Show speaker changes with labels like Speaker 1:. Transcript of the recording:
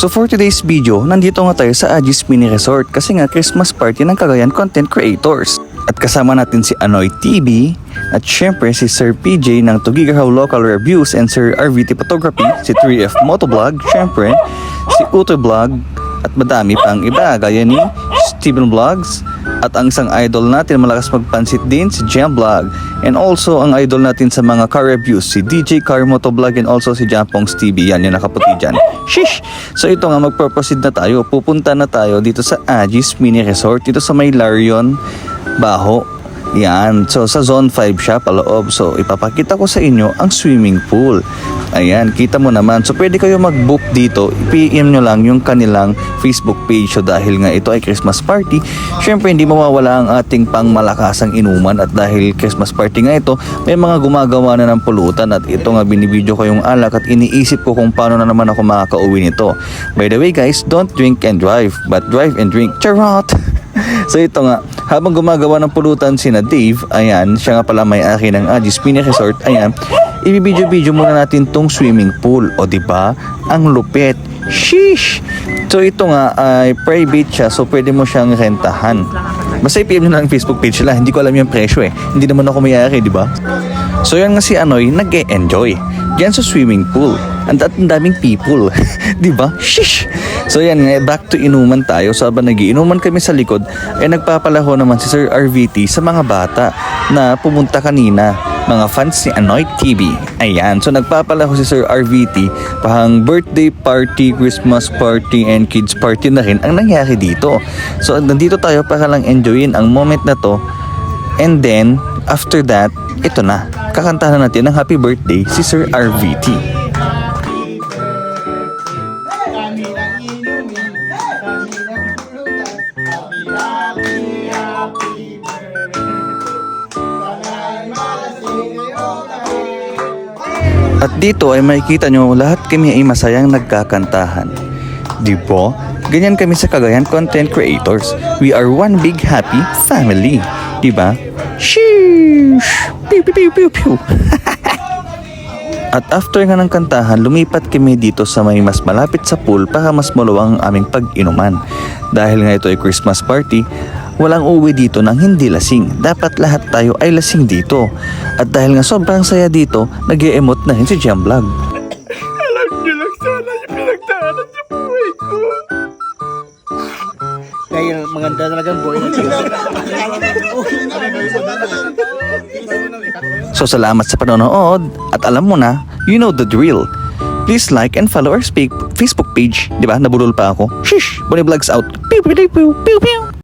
Speaker 1: So for today's video, nandito nga tayo sa Agis Mini Resort kasi nga Christmas party ng Cagayan Content Creators. At kasama natin si Anoy TV at syempre si Sir PJ ng Tugigahaw Local Reviews and Sir RVT Photography, si 3F Motovlog, syempre si Uto Vlog at madami pang iba gaya ni Steven Vlogs at ang isang idol natin malakas magpansit din si Jam Vlog, and also ang idol natin sa mga car reviews si DJ Car Motovlog and also si Jampongs TV. Yan yung nakaputi dyan. Shish! So ito nga, magproceed na tayo. Pupunta na tayo dito sa Agis Mini Resort dito sa may Larion Baho. Yan. So sa zone 5 siya paloob. So ipapakita ko sa inyo ang swimming pool. Ayan, kita mo naman. So pwede kayo mag-book dito. PM nyo lang yung kanilang Facebook page. So dahil nga ito ay Christmas party, syempre hindi mawawala ang ating pangmalakasang inuman. At dahil Christmas party nga ito, may mga gumagawa na ng pulutan. At ito nga, binibidyo ko yung alak at iniisip ko kung paano na naman ako makakauwi nito. By the way guys, don't drink and drive, but drive and drink. Charot! So ito nga, habang gumagawa ng pulutan sina Dave, ayan, siya nga pala may-ari ng Agis Mini Resort, ayan, ibibidyo-video muna natin tong swimming pool. O diba? Ang lupit. Sheesh! So ito nga ay private siya, so pwede mo siyang rentahan. Basta i-PM nyo lang ang Facebook page nila, hindi ko alam yung presyo eh. Hindi naman ako may-ari, diba? So yan nga si Anoy, nag-e-enjoy diyan sa swimming pool. Ang daming people. Diba? Shish! So yan nga, back to inuman tayo. So habang nagiinuman kami sa likod, ay nagpapalaho naman si Sir RVT sa mga bata na pumunta kanina, mga fans ni Anoy TV. Ayan, so nagpapalaho si Sir RVT, pahang birthday party, Christmas party, and kids party na rin ang nangyari dito. So nandito tayo para lang enjoyin ang moment na to. And then, after that, ito na, kakantahan natin ng happy birthday si Sir RVT. At dito ay makikita nyo lahat kami ay masayang nagkakantahan. Diba? Ganyan kami sa Cagayan Content Creators. We are one big happy family. Diba? Sheesh! Pew pew pew pew pew! At after nga ng kantahan, lumipat kami dito sa may mas malapit sa pool para mas maluwang ang aming pag-inuman. Dahil nga ito ay Christmas party, walang uuwi dito ng hindi lasing. Dapat lahat tayo ay lasing dito. At dahil nga sobrang saya dito, nag-e-emote na rin si Jam Vlog.
Speaker 2: Alam niyo lang sana yung pinagdaanan sa buhay ko.
Speaker 3: Dahil maganda talagang buhay na siya.
Speaker 1: So salamat sa panonood. At alam mo na, you know the drill. Please like and follow our Facebook page. Diba? Nabulol pa ako. Shish! Bonnie Vlogs out. Pew pew pew pew pew.